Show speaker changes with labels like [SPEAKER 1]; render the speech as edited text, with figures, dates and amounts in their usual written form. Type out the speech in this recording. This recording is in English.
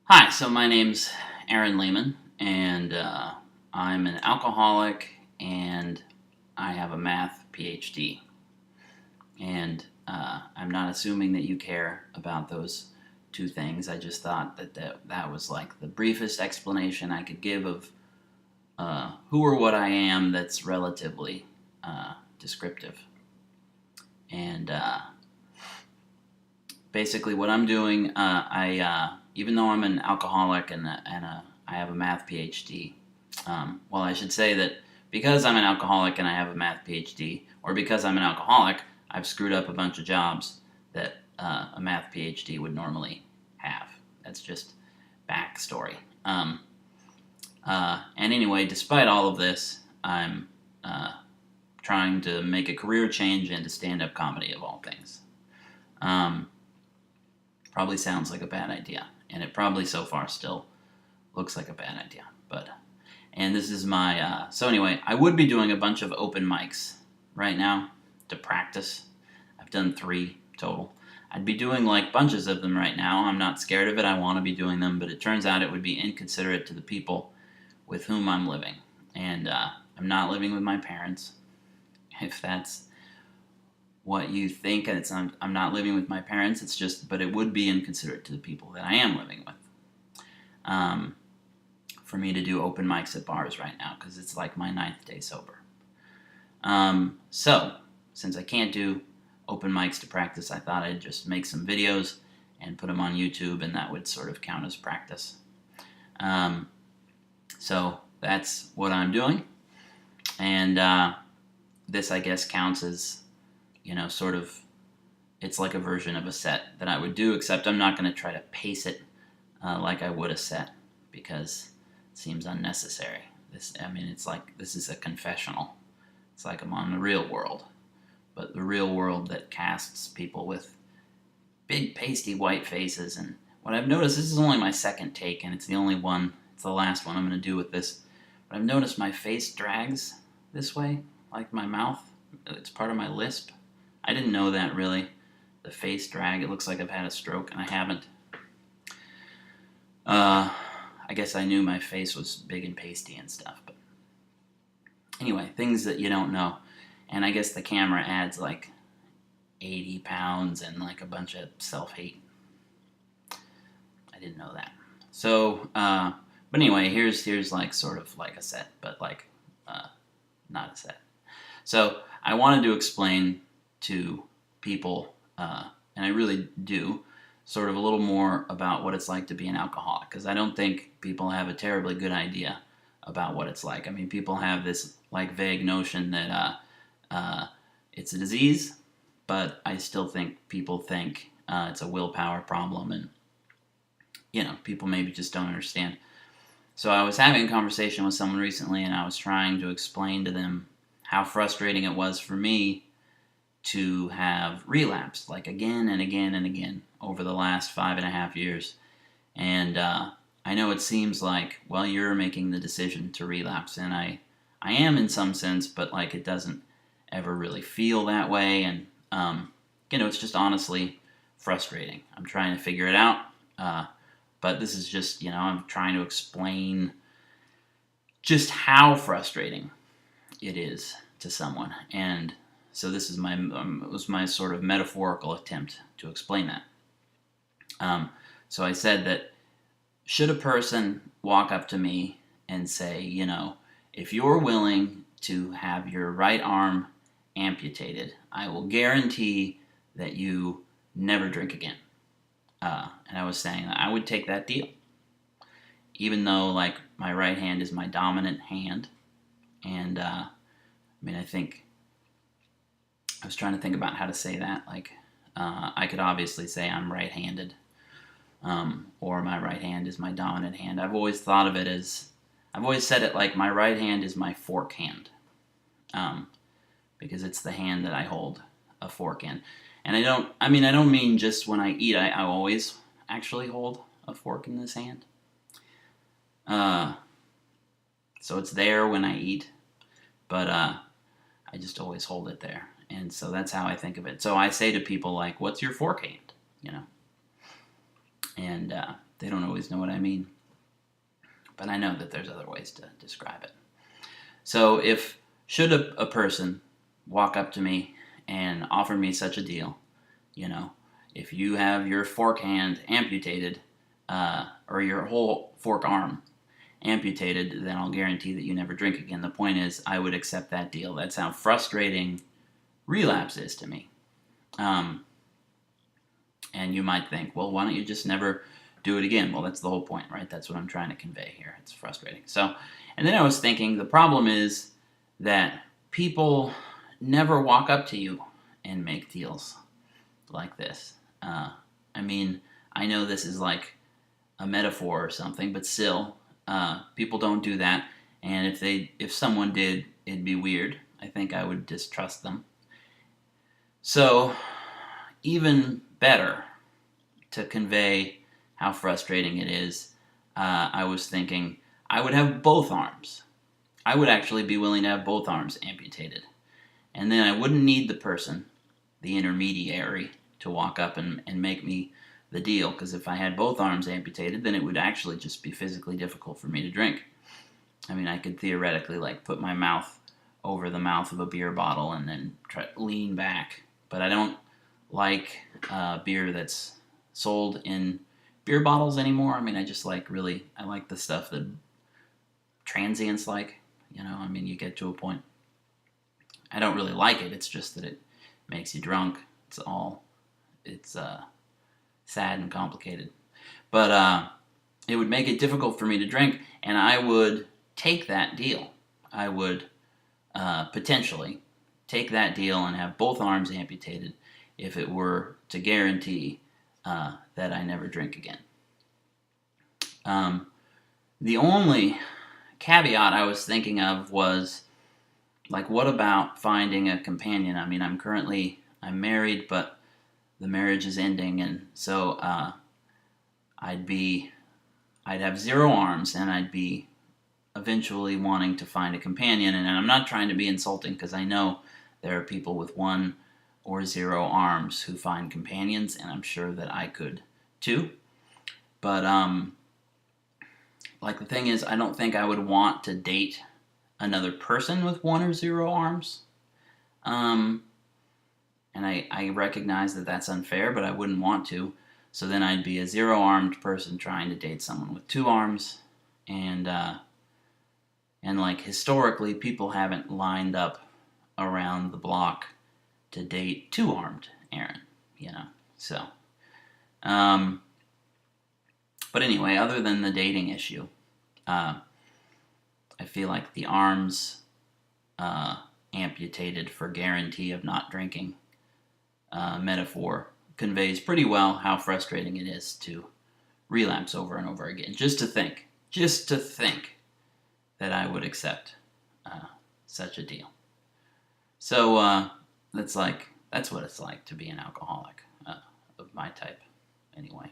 [SPEAKER 1] Hi, so my name's Aaron Lehman, and I'm an alcoholic, and I have a math PhD. And I'm not assuming that you care about those two things. I just thought that was like the briefest explanation I could give of who or what I am that's relatively descriptive. And basically, what I'm doing, even though I'm an alcoholic and I have a math PhD. Well, I should say that because I'm an alcoholic and I have a math PhD, or because I'm an alcoholic, I've screwed up a bunch of jobs that a math PhD would normally have. That's just backstory. And anyway, despite all of this, I'm trying to make a career change into stand-up comedy of all things. Probably sounds like a bad idea, and it probably so far still looks like a bad idea. And this is my so anyway, I would be doing a bunch of open mics right now to practice. I've done 3 total. I'd be doing like bunches of them right now. I'm not scared of it. I want to be doing them, but it turns out it would be inconsiderate to the people with whom I'm living. And I'm not living with my parents. If that's what you think, I'm not living with my parents. It's just, but it would be inconsiderate to the people that I am living with. For me to do open mics at bars right now, because it's like my 9th day sober. So, since I can't do open mics to practice, I thought I'd just make some videos and put them on YouTube, and that would sort of count as practice. So that's what I'm doing, and this, I guess, counts as, sort of, it's like a version of a set that I would do, except I'm not going to try to pace it like I would a set, because it seems unnecessary. It's like this is a confessional. It's like I'm on the real world, but the real world that casts people with big pasty white faces. And what I've noticed, this is only my 2nd take, and it's the only one, it's the last one I'm going to do with this, but I've noticed my face drags this way, like my mouth. It's part of my lisp. I didn't know that, really. The face drag, it looks like I've had a stroke, and I haven't. I guess I knew my face was big and pasty and stuff, but anyway, things that you don't know. And I guess the camera adds like 80 pounds and like a bunch of self-hate. I didn't know that. So, but anyway, here's like sort of like a set, but like not a set. So I wanted to explain to people, and I really do, sort of a little more about what it's like to be an alcoholic, because I don't think people have a terribly good idea about what it's like. I mean, people have this like vague notion that it's a disease, but I still think people think it's a willpower problem, and people maybe just don't understand. So I was having a conversation with someone recently, and I was trying to explain to them how frustrating it was for me to have relapsed, like again and again and again over the last 5.5 years. And I know it seems like, well, you're making the decision to relapse, and I am in some sense, but like it doesn't ever really feel that way, and it's just honestly frustrating. I'm trying to figure it out, but this is just, I'm trying to explain just how frustrating it is to someone, and so this is was my sort of metaphorical attempt to explain that. So I said that should a person walk up to me and say, if you're willing to have your right arm amputated, I will guarantee that you never drink again. And I was saying that I would take that deal, even though like my right hand is my dominant hand, and I think I was trying to think about how to say that. Like, I could obviously say I'm right-handed, or my right hand is my dominant hand. I've always said it like my right hand is my fork hand, because it's the hand that I hold a fork in. And I don't mean just when I eat. I always actually hold a fork in this hand. So it's there when I eat, but I just always hold it there. And so that's how I think of it. So I say to people like, what's your fork hand? And they don't always know what I mean. But I know that there's other ways to describe it. So should a person walk up to me and offer me such a deal, if you have your fork hand amputated, or your whole fork arm amputated, then I'll guarantee that you never drink again. The point is, I would accept that deal. That's how frustrating relapse is to me. And you might think, well, why don't you just never do it again? Well, that's the whole point, right? That's what I'm trying to convey here. It's frustrating. And then I was thinking, the problem is that people never walk up to you and make deals like this. I mean, I know this is like a metaphor or something, but still, people don't do that. And if someone did, it'd be weird. I think I would distrust them. So, even better to convey how frustrating it is, I was thinking I would have both arms. I would actually be willing to have both arms amputated. And then I wouldn't need the person, the intermediary, to walk up and make me the deal, because if I had both arms amputated, then it would actually just be physically difficult for me to drink. I mean, I could theoretically put my mouth over the mouth of a beer bottle and then try to lean back, but I don't like beer that's sold in beer bottles anymore. I mean, I just I like the stuff that transients like. I mean, you get to a point. I don't really like it. It's just that it makes you drunk. It's sad and complicated. But it would make it difficult for me to drink, and I would take that deal. I would potentially take that deal and have both arms amputated if it were to guarantee that I never drink again. The only caveat I was thinking of was, what about finding a companion? I mean, I'm married, but the marriage is ending, and so I'd have 0 arms, and I'd be eventually wanting to find a companion. And I'm not trying to be insulting, because I know there are people with 1 or 0 arms who find companions, and I'm sure that I could too. But the thing is, I don't think I would want to date another person with 1 or 0 arms. And I recognize that that's unfair, but I wouldn't want to. So then I'd be a 0-armed person trying to date someone with 2 arms. And historically, people haven't lined up around the block to date 2-armed Aaron, So, but anyway, other than the dating issue, I feel like the arms amputated for guarantee of not drinking metaphor conveys pretty well how frustrating it is to relapse over and over again. Just to think that I would accept such a deal. So that's what it's like to be an alcoholic of my type, anyway.